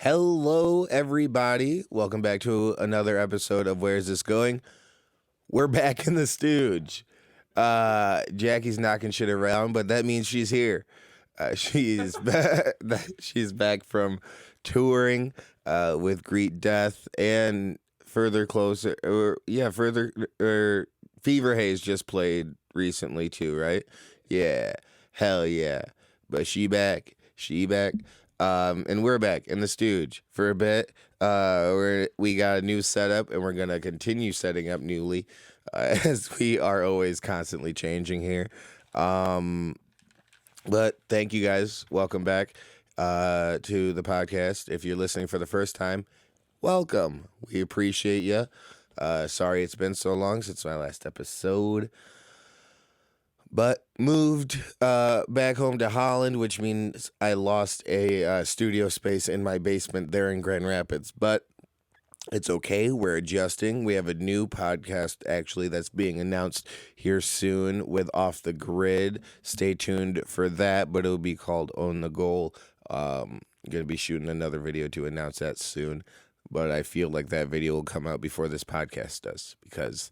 Hello, everybody. Welcome back to another episode of Where's This Going? We're back in the stooge. Jackie's knocking shit around, but that means she's here. She's back. She's back from touring with Greet Death and Feather Fever Haze just played recently too, right? Yeah, hell yeah. But she back. And we're back in the stooge for a bit. We got a new setup, and we're gonna continue setting up newly, as we are always constantly changing here. But thank you guys. Welcome back to the podcast. If you're listening for the first time, welcome. We appreciate you. Sorry it's been so long since my last episode. But moved back home to Holland, which means I lost a studio space in my basement there in Grand Rapids. But it's okay. We're adjusting. We have a new podcast, actually, that's being announced here soon with Off the Grid. Stay tuned for that, but it'll be called Own the Goal. I'm going to be shooting another video to announce that soon. But I feel like that video will come out before this podcast does, because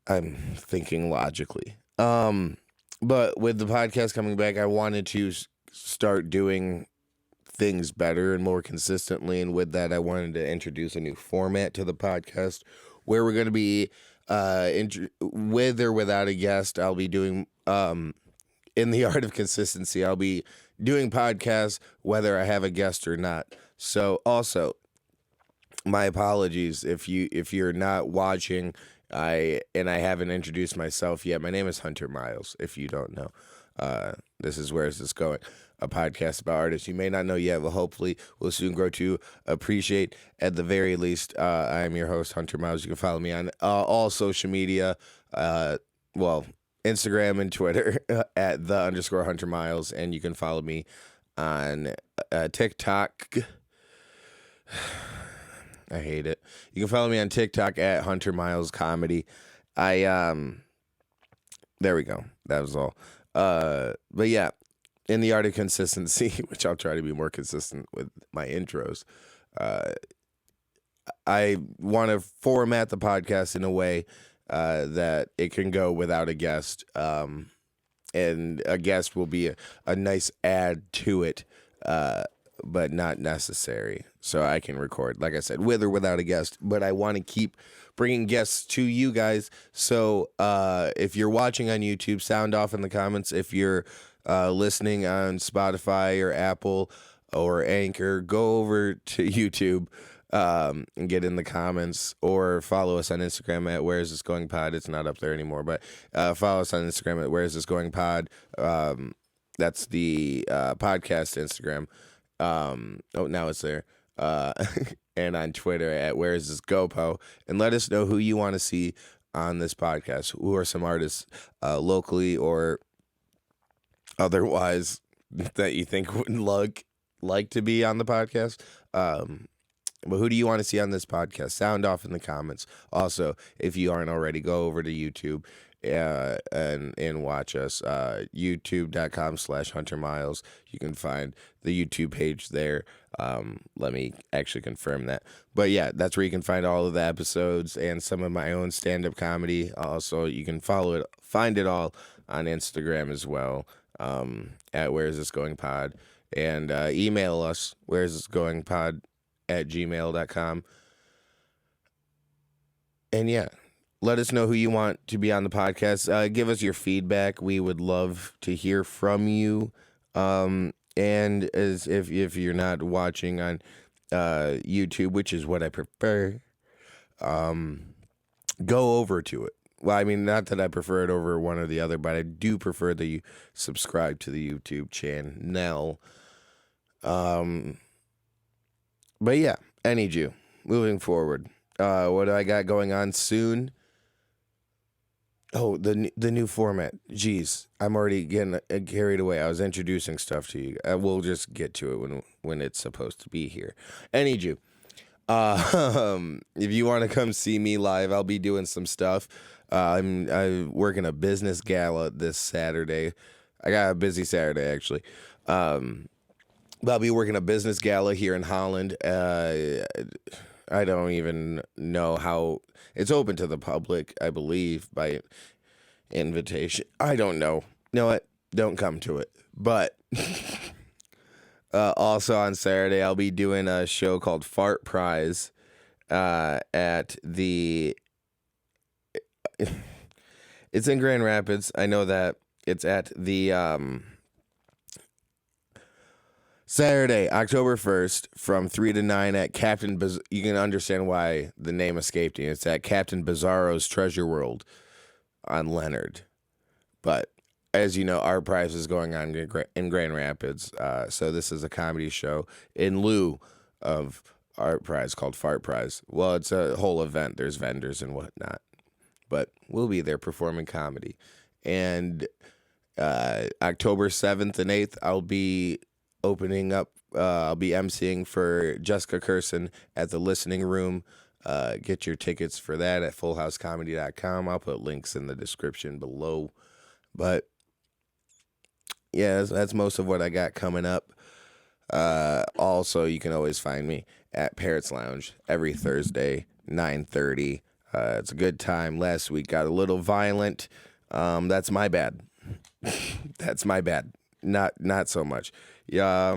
I'm thinking logically. But with the podcast coming back, I wanted to start doing things better and more consistently. And with that, I wanted to introduce a new format to the podcast where we're going to be, with or without a guest, I'll be doing, in the art of consistency, I'll be doing podcasts whether I have a guest or not. So also, my apologies if you're not watching. I haven't introduced myself yet. My name is Hunter Miles, if you don't know. This is Where's This Going? A podcast about artists you may not know yet, but hopefully will soon grow to appreciate. At the very least, I am your host, Hunter Miles. You can follow me on all social media, Instagram and Twitter at @the_Hunter Miles, and you can follow me on TikTok. I hate it. You can follow me on TikTok at Hunter Miles Comedy. There we go. That was all. But yeah, in the art of consistency, which I'll try to be more consistent with my intros, I want to format the podcast in a way that it can go without a guest. And a guest will be a nice add to it, but not necessary. So I can record, like I said, with or without a guest. But I want to keep bringing guests to you guys. So if you're watching on YouTube, sound off in the comments. If you're listening on Spotify or Apple or Anchor, go over to YouTube and get in the comments, or follow us on Instagram at Where's This Going Pod. It's not up there anymore, but follow us on Instagram at Where's This Going Pod. That's the podcast Instagram. Now it's there. And on Twitter at Where's This GoPo, and let us know who you want to see on this podcast. Who are some artists, locally or otherwise, that you think would like to be on the podcast? But who do you want to see on this podcast? Sound off in the comments. Also, if you aren't already, go over to YouTube and watch us. YouTube.com/Hunter Miles. You can find the YouTube page there. Let me actually confirm that. But yeah, that's where you can find all of the episodes and some of my own stand-up comedy. Also, you can find it all on Instagram as well, at Where's This Going Pod. And email us, Where's This Going Pod @gmail.com. And yeah, let us know who you want to be on the podcast. Give us your feedback. We would love to hear from you. And as if you're not watching on YouTube, which is what I prefer, go over to it. Well, I mean, not that I prefer it over one or the other, but I do prefer that you subscribe to the YouTube channel. But yeah, I need you. Moving forward. What do I got going on soon? Oh, the new format. Jeez, I'm already getting carried away. I was introducing stuff to you. We'll just get to it when it's supposed to be here. I need you. If you want to come see me live, I'll be doing some stuff. I'm working a business gala this Saturday. I got a busy Saturday, actually. I'll be working a business gala here in Holland. I don't even know how it's open to the public, I believe, by invitation. I don't know. You know what? Don't come to it. But also on Saturday, I'll be doing a show called Fart Prize at the. It's in Grand Rapids. I know that. It's at the Saturday, October 1st, from 3 to 9 at Captain you can understand why the name escaped me. It's at Captain Bizarro's Treasure World on Leonard. But as you know, our prize is going on in Grand Rapids. So this is a comedy show in lieu of our prize called Fart Prize. Well, it's a whole event. There's vendors and whatnot. But we'll be there performing comedy. And October 7th and 8th, I'll be opening up. I'll be emceeing for Jessica Curson at the Listening Room. Get your tickets for that at fullhousecomedy.com. I'll put links in the description below. But yeah, that's most of what I got coming up. Also, you can always find me at Parrots Lounge every Thursday, 9:30. It's a good time. Last week got a little violent. That's my bad. That's my bad. Not so much. Yeah.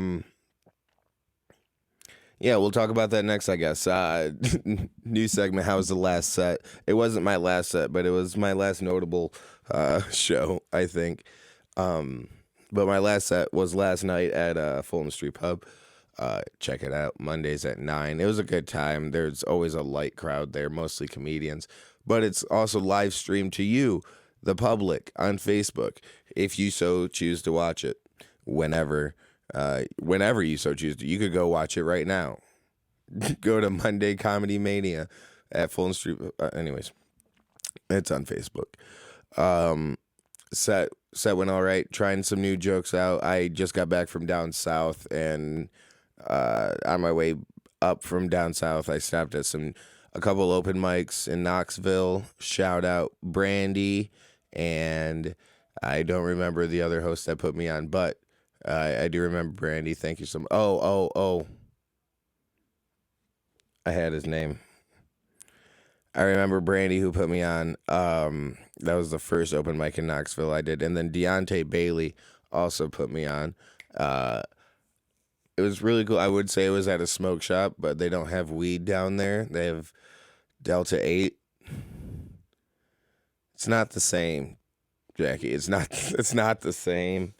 Yeah, we'll talk about that next, I guess. New segment. How was the last set? It wasn't my last set, but it was my last notable show, I think. But my last set was last night at Fulton Street Pub. Check it out. Mondays at 9. It was a good time. There's always a light crowd there, mostly comedians. But it's also live streamed to you, the public, on Facebook, if you so choose to watch it. Whenever you so choose to. You could go watch it right now. Go to Monday Comedy Mania at Fulton Street. Anyways, it's on Facebook. Set went all right. Trying some new jokes out. I just got back from down south, and on my way up from down south, I stopped at a couple open mics in Knoxville. Shout out Brandy, and I don't remember the other host that put me on, but I do remember Brandy. Thank you so much. Oh. I had his name. I remember Brandy who put me on. That was the first open mic in Knoxville I did. And then Deontay Bailey also put me on. It was really cool. I would say it was at a smoke shop, but they don't have weed down there. They have Delta 8. It's not the same, Jackie. It's not the same.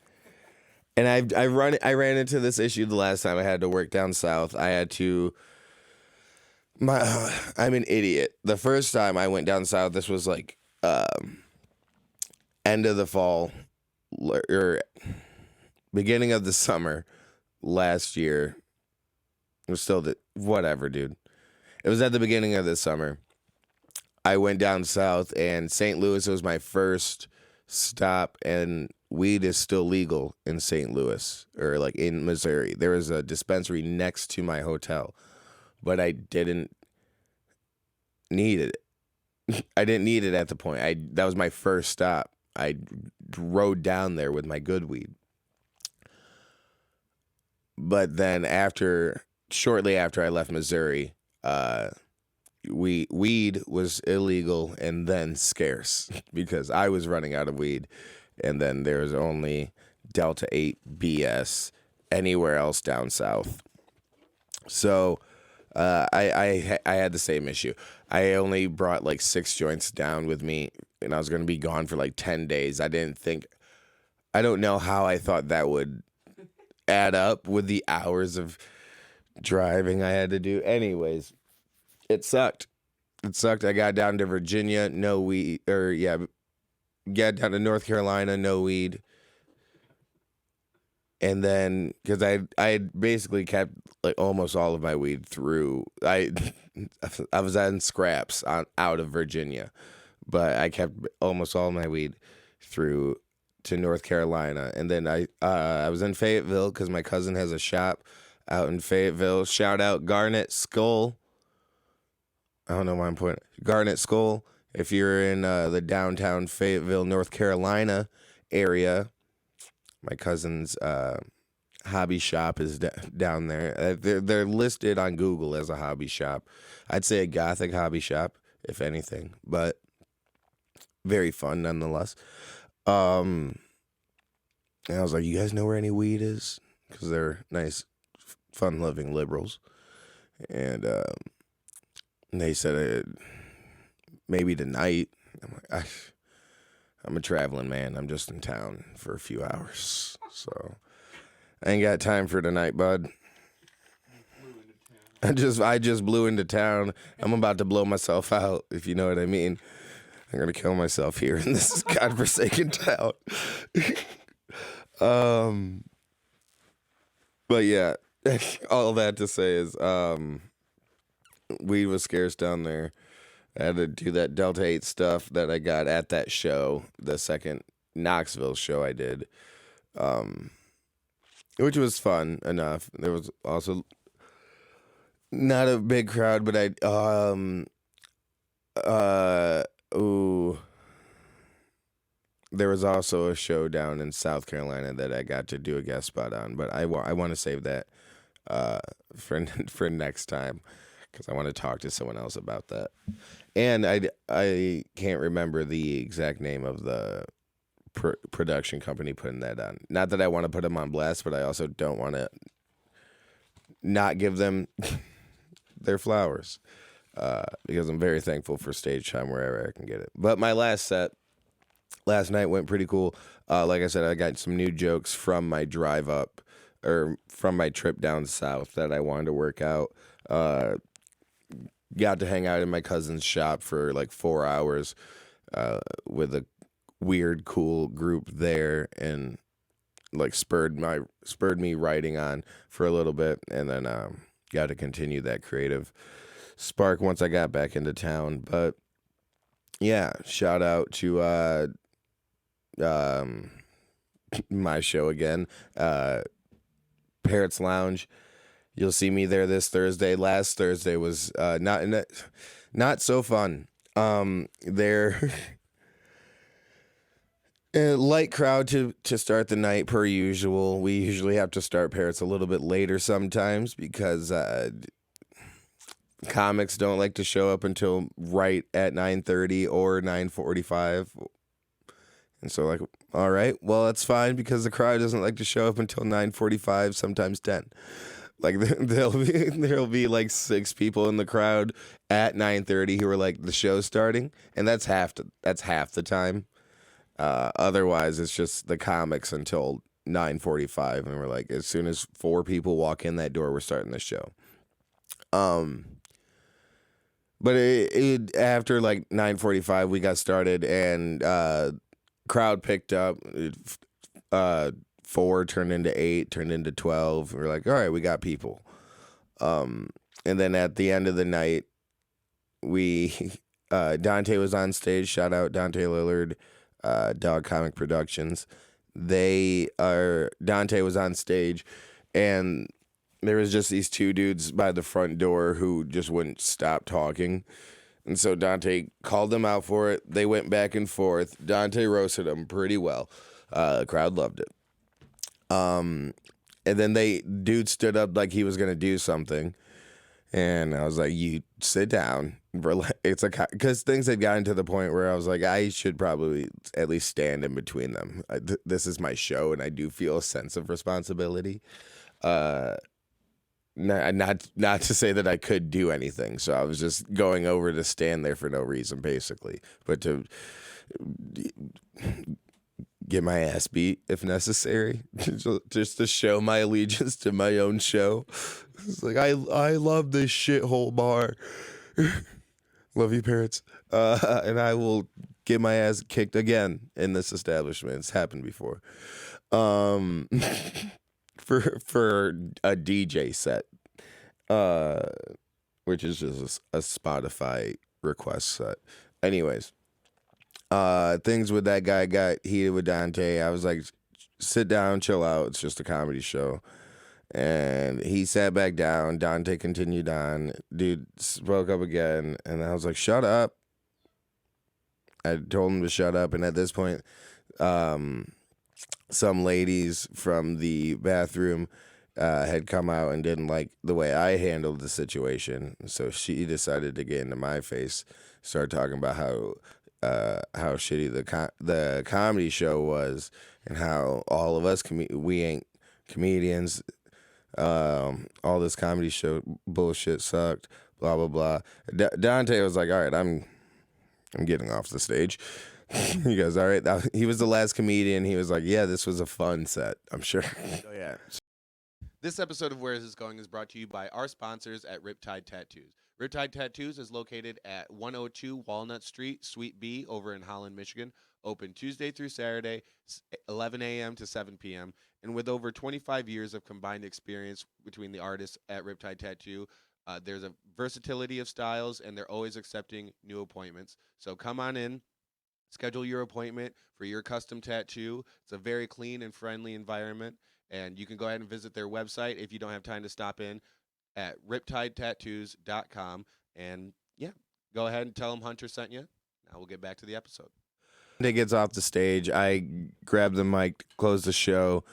And I ran into this issue the last time I had to work down south. I'm an idiot. The first time I went down south, this was like end of the fall or beginning of the summer last year. It was still whatever, dude. It was at the beginning of the summer. I went down south, and St. Louis was my first stop, and weed is still legal in St. Louis, or like in Missouri. There was a dispensary next to my hotel, but I didn't need it. I didn't need it at the point. That was my first stop. I rode down there with my good weed. But then shortly after I left Missouri, weed was illegal and then scarce because I was running out of weed, and then there was only Delta 8 BS anywhere else down south. So I had the same issue. I only brought like 6 joints down with me, and I was going to be gone for like 10 days. I don't know how I thought that would add up with the hours of driving I had to do. Anyways, it sucked. I got down to Virginia, no weed, got down to North Carolina, no weed. And then, because I had basically kept like almost all of my weed through, I was on scraps out of Virginia, but I kept almost all my weed through to North Carolina. And then I was in Fayetteville because my cousin has a shop out in Fayetteville. Shout out Garnet Skull. I don't know why I'm pointing. Garnet Skull. If you're in the downtown Fayetteville, North Carolina area, my cousin's hobby shop is down there. They're listed on Google as a hobby shop. I'd say a gothic hobby shop, if anything, but very fun nonetheless. And I was like, you guys know where any weed is? Because they're nice, fun-loving liberals. And they said maybe tonight. I'm like, I'm a traveling man. I'm just in town for a few hours. So I ain't got time for tonight, bud. I just blew into town. I'm about to blow myself out, if you know what I mean. I'm gonna kill myself here in this godforsaken town. But yeah, all that to say is, weed was scarce down there. I had to do that Delta 8 stuff that I got at that show, the second Knoxville show I did, which was fun enough. There was also not a big crowd, but there was also a show down in South Carolina that I got to do a guest spot on, but I want to save that for next time, because I want to talk to someone else about that. And I can't remember the exact name of the production company putting that on. Not that I want to put them on blast, but I also don't want to not give them their flowers, because I'm very thankful for stage time wherever I can get it. But my last night went pretty cool. Like I said, I got some new jokes from my drive up, or from my trip down south, that I wanted to work out. Got to hang out in my cousin's shop for like 4 hours with a weird, cool group there, and like spurred me writing on for a little bit, and then got to continue that creative spark once I got back into town. But yeah, shout out to my show again, Parrots Lounge. You'll see me there this Thursday. Last Thursday was not so fun. They're a light crowd to start the night per usual. We usually have to start Parrots a little bit later sometimes, because comics don't like to show up until right at 9:30 or 9:45. And so, like, all right, well, that's fine, because the crowd doesn't like to show up until 9:45, sometimes 10. Like, there'll be like 6 people in the crowd at 9:30 who are like, the show's starting, and that's half the time. Otherwise, it's just the comics until 9:45, and we're like, as soon as 4 people walk in that door, we're starting the show. But after like 9:45, we got started, and crowd picked up. 4 turned into 8, turned into 12. We're like, all right, we got people. And then at the end of the night, Dante was on stage. Shout out Dante Lillard, Dog Comic Productions. Dante was on stage, and there was just these 2 dudes by the front door who just wouldn't stop talking. And so Dante called them out for it. They went back and forth. Dante roasted them pretty well. The crowd loved it. And then dude stood up like he was going to do something. And I was like, you sit down. Because things had gotten to the point where I was like, I should probably at least stand in between them. This is my show, and I do feel a sense of responsibility. Not to say that I could do anything. So I was just going over to stand there for no reason, basically. But to get my ass beat if necessary, just to show my allegiance to my own show. It's like, I love this shithole bar. Love you, Parrots. And I will get my ass kicked again in this establishment. It's happened before. For a DJ set, which is just a Spotify request set. Anyways, things with that guy got heated with Dante. I was like, sit down, chill out. It's just a comedy show. And he sat back down. Dante continued on. Dude spoke up again, and I was like, shut up. I told him to shut up, and at this point, some ladies from the bathroom had come out and didn't like the way I handled the situation. So she decided to get into my face, start talking about how shitty the comedy show was, and how all of us we ain't comedians. All this comedy show bullshit sucked. Blah blah blah. Dante was like, "All right, I'm getting off the stage." He goes, "All right." He was the last comedian. He was like, "Yeah, this was a fun set, I'm sure." Oh, yeah. This episode of Where Is This Going is brought to you by our sponsors at Riptide Tattoos. Riptide Tattoos is located at 102 Walnut Street, Suite B, over in Holland, Michigan. Open Tuesday through Saturday, 11 a.m. to 7 p.m. And with over 25 years of combined experience between the artists at Riptide Tattoo, there's a versatility of styles, and they're always accepting new appointments. So come on in. Schedule your appointment for your custom tattoo. It's a very clean and friendly environment, and you can go ahead and visit their website if you don't have time to stop in at riptidetattoos.com. And yeah, go ahead and tell them Hunter sent you. Now we'll get back to the episode. It gets off the stage. I grab the mic, close the show.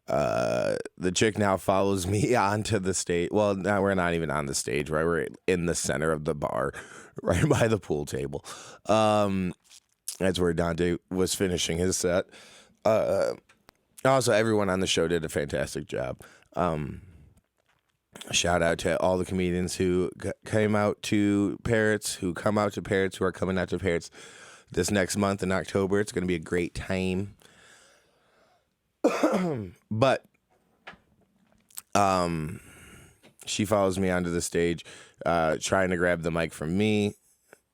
The chick now follows me onto the stage. Well, now we're not even on the stage, right? We're in the center of the bar, right by the pool table. That's where Dante was finishing his set. Also, everyone on the show did a fantastic job. Shout out to all the comedians who came out to Parrots, who come out to Parrots, who are coming out to Parrots this next month in October. It's going to be a great time. But she follows me onto the stage, trying to grab the mic from me.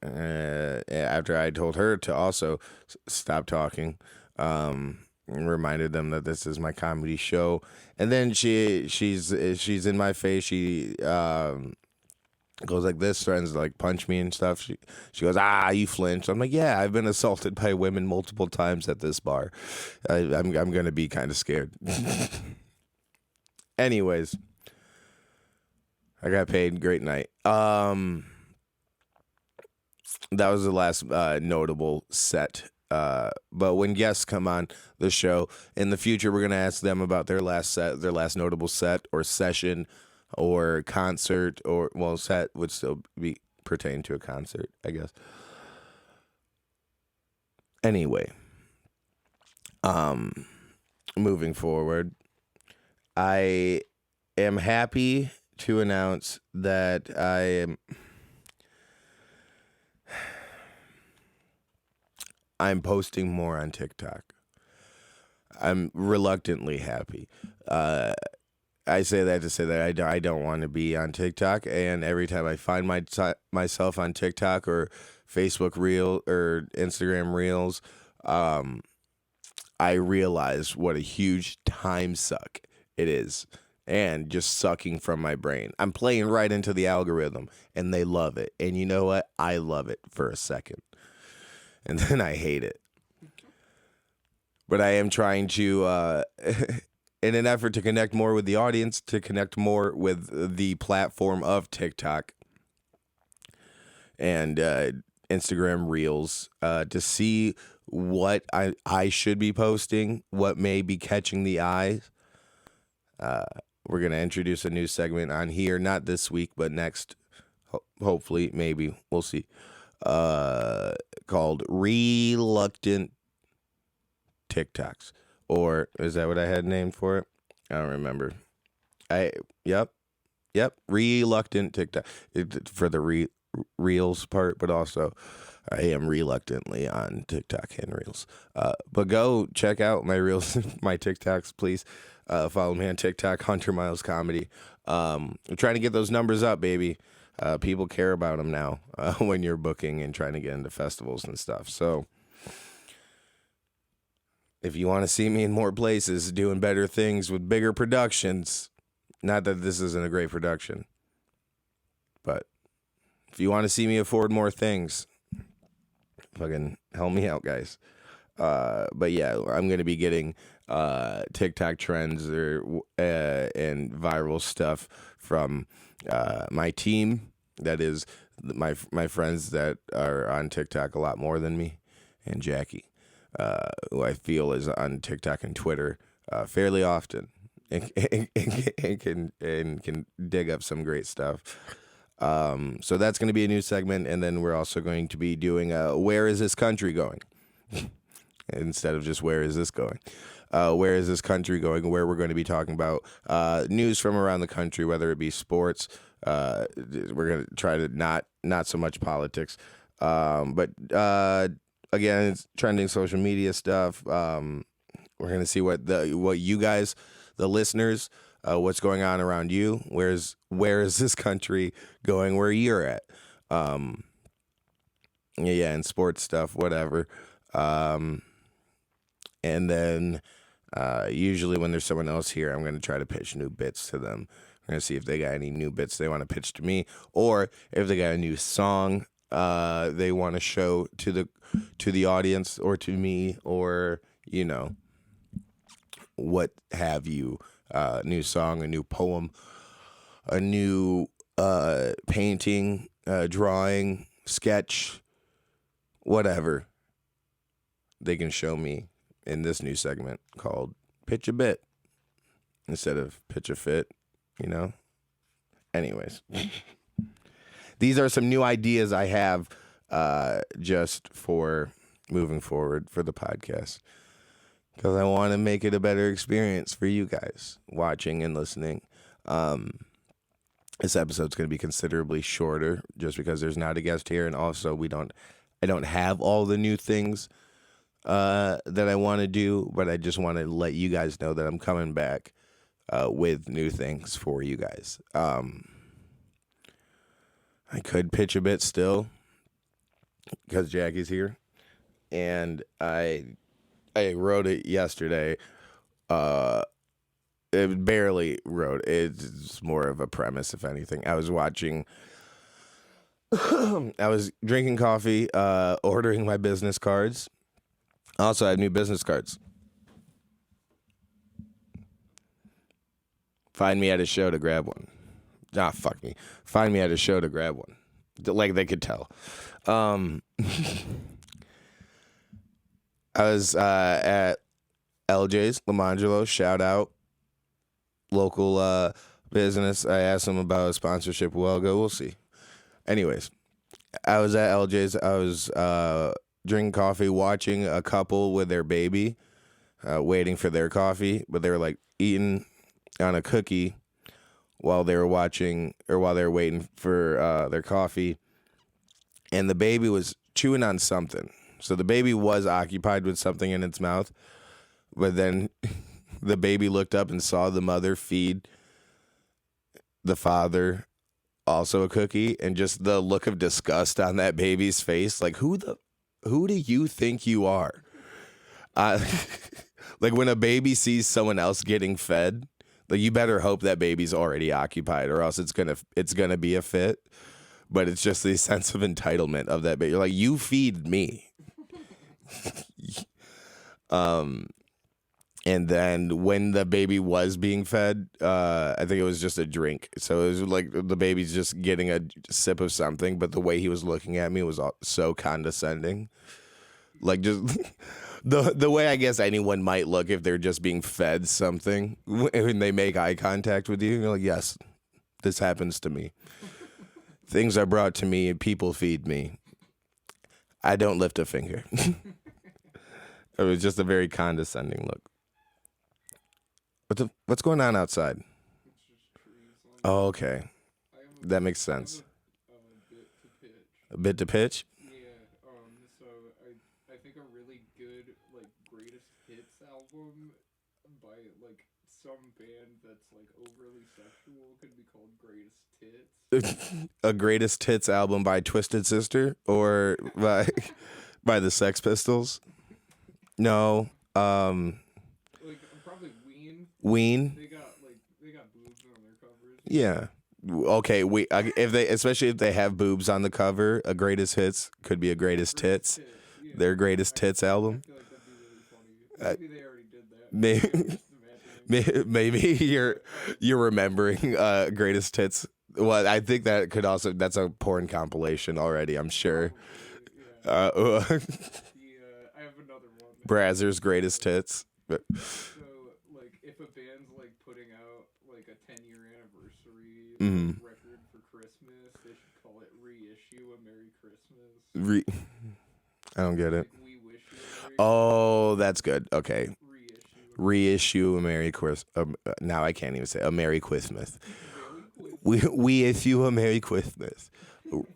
After I told her to also stop talking, and reminded them that this is my comedy show, and then she's in my face. She goes like this, threatens to like punch me and stuff. She goes, you flinch. I'm like, yeah, I've been assaulted by women multiple times at this bar. I'm gonna be kind of scared. Anyways, I got paid. Great night. That was the last notable set. But when guests come on the show in the future, we're gonna ask them about their last set, their last notable set or session or concert, or well, set would still be pertain to a concert, I guess. Anyway, moving forward, I am happy to announce that I'm posting more on TikTok. I'm reluctantly happy. I say that to say that I don't want to be on TikTok, and every time I find myself on TikTok or Facebook Reel or Instagram Reels, I realize what a huge time suck it is, and just sucking from my brain. I'm playing right into the algorithm, and they love it. And you know what? I love it for a second, and then I hate it. But I am trying to, in an effort to connect more with the audience, to connect more with the platform of TikTok and Instagram Reels, to see what I should be posting, what may be catching the eyes. We're going to introduce a new segment on here, not this week, but next, hopefully, maybe, we'll see, called Reluctant TikToks. Or is that what I had named for it? I don't remember. Yep. Reluctant TikTok for the Reels part, but also I am reluctantly on TikTok and Reels. But go check out my Reels, my TikToks, please. Follow me on TikTok, Hunter Miles Comedy. I'm trying to get those numbers up, baby. People care about them now when you're booking and trying to get into festivals and stuff. So if you want to see me in more places doing better things with bigger productions, not that this isn't a great production, but if you want to see me afford more things, fucking help me out, guys. But yeah, I'm going to be getting TikTok trends and viral stuff from my team. That is my friends that are on TikTok a lot more than me, and Jackie. who I feel is on TikTok and Twitter fairly often, and can dig up some great stuff. So that's going to be a new segment, and then we're also going to be doing Where Is This Country Going? Instead of just Where Is This Going? Where is this country going? Where we're going to be talking about news from around the country, whether it be sports. We're going to try to not so much politics, but again, it's trending social media stuff. We're going to see what you guys, the listeners, what's going on around you. Where is this country going? Where you're at? Yeah, and sports stuff, whatever. And then usually when there's someone else here, I'm going to try to pitch new bits to them. We're going to see if they got any new bits they want to pitch to me, or if they got a new song they want to show to the audience or to me, or what have you. New song, a new poem, a new painting, drawing, sketch, whatever they can show me in this new segment called Pitch a Bit instead of Pitch a Fit, Anyways, these are some new ideas I have just for moving forward for the podcast, because I want to make it a better experience for you guys watching and listening. This episode's going to be considerably shorter just because there's not a guest here, and also I don't have all the new things that I want to do, but I just want to let you guys know that I'm coming back with new things for you guys. I could pitch a bit still because Jackie's here, and I wrote it yesterday. It barely wrote. It's more of a premise, if anything. I was watching. I was drinking coffee, ordering my business cards. Also, I have new business cards. Find me at a show to grab one. Fuck me. Find me at a show to grab one. Like they could tell. I was at LJ's, Lamangelo, shout out. Local business. I asked them about a sponsorship a while ago. We'll see. Anyways, I was at LJ's. I was drinking coffee, watching a couple with their baby, waiting for their coffee, but they were like eating on a cookie while they were watching, or while they were waiting for their coffee, and the baby was chewing on something. So the baby was occupied with something in its mouth, but then the baby looked up and saw the mother feed the father also a cookie, and just the look of disgust on that baby's face, like, who do you think you are? Like when a baby sees someone else getting fed, like you better hope that baby's already occupied, or else it's gonna be a fit. But it's just the sense of entitlement of that baby. You're like, you feed me. And then when the baby was being fed, I think it was just a drink. So it was like the baby's just getting a sip of something, but the way he was looking at me was so condescending. Like just the way I guess anyone might look if they're just being fed something when they make eye contact with you. You're like, yes, this happens to me. Things are brought to me and people feed me. I don't lift a finger. It was just a very condescending look. What's going on outside? Oh, okay. That makes sense. A bit to pitch? Yeah, so I think a really good, greatest hits album by, some band that's, overly sexual could be called Greatest Tits. A greatest hits album by Twisted Sister or by the Sex Pistols? No. Probably Ween. Ween? They got boobs on their covers. Yeah. Okay, especially if they have boobs on the cover, a greatest hits could be a greatest tits. Yeah. Their greatest tits album. I feel like that'd be really funny. Maybe they already did that. Maybe you're remembering greatest hits. Well, I think that's a porn compilation already, I'm sure. Yeah. I have another one Brazzers greatest hits. So, like, if a band's like putting out like a 10-year anniversary record for Christmas, they should call it Reissue a Merry Christmas. I don't get it. Like, we wish you a Merry Oh, that's good. Okay. Christmas. Reissue a Merry Christmas. Now I can't even say a Merry Christmas. We issue a Merry Christmas.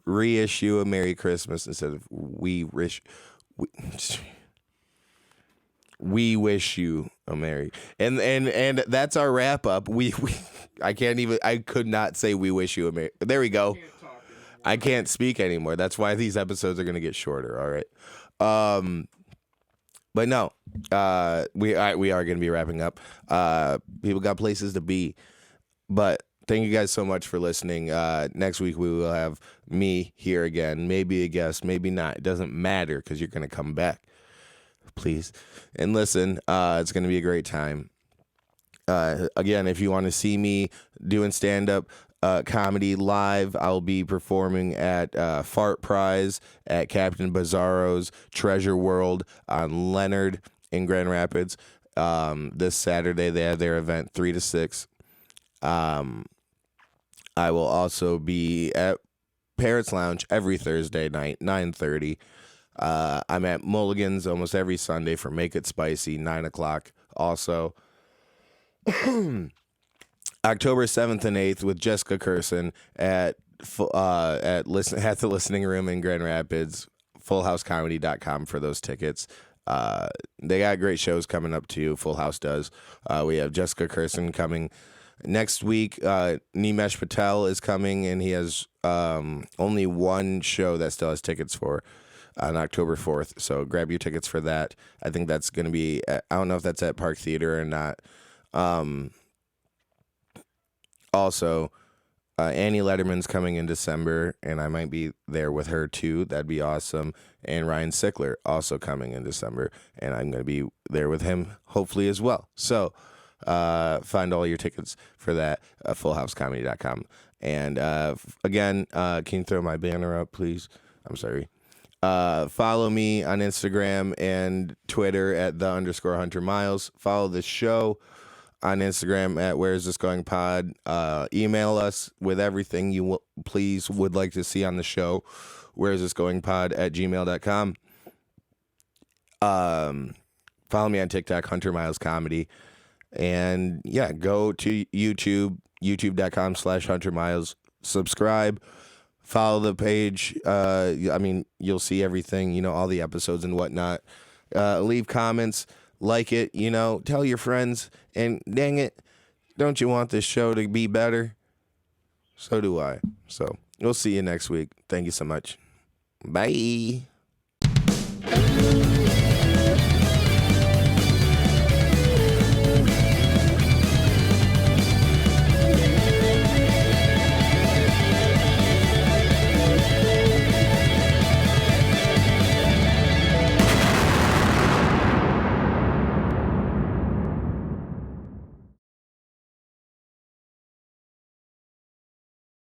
Reissue a Merry Christmas instead of we wish you a Merry. And that's our wrap up. I could not say we wish you a Merry. There we go. I can't speak anymore. That's why these episodes are going to get shorter. All right. But no, we are going to be wrapping up. People got places to be, but thank you guys so much for listening. Next week we will have me here again, maybe a guest, maybe not. It doesn't matter because you're going to come back, please, and listen. It's going to be a great time. Again, if you want to see me doing stand-up comedy live, I'll be performing at Fart Prize at Captain Bizarro's Treasure World on Leonard in Grand Rapids. This Saturday they have their event 3 to 6. I will also be at Parrots Lounge every Thursday night, 9:30. I'm at Mulligan's almost every Sunday for Make It Spicy, 9 o'clock. Also, October 7th and 8th with Jessica Curson at the Listening Room in Grand Rapids, fullhousecomedy.com for those tickets. They got great shows coming up too. Full House does. We have Jessica Curson coming next week. Nimesh Patel is coming, and he has only one show that still has tickets for on October 4th. So grab your tickets for that. I think that's going to be, I don't know if that's at Park Theater or not. Also, Annie Letterman's coming in December, and I might be there with her too. That'd be awesome. And Ryan Sickler also coming in December, and I'm going to be there with him hopefully as well. So find all your tickets for that at fullhousecomedy.com. And again, can you throw my banner up, please? I'm sorry. Follow me on Instagram and Twitter at @the_Hunter Miles. Follow the show on Instagram at Where's This Going Pod. Email us with everything you would like to see on the show. Where's This Going Pod @gmail.com. Follow me on TikTok, Hunter Miles Comedy. And yeah, go to YouTube, youtube.com/Hunter Miles. Subscribe. Follow the page. You'll see everything, all the episodes and whatnot. Leave comments. Like it, tell your friends, and dang it, don't you want this show to be better? So do I. So we'll see you next week. Thank you so much. Bye.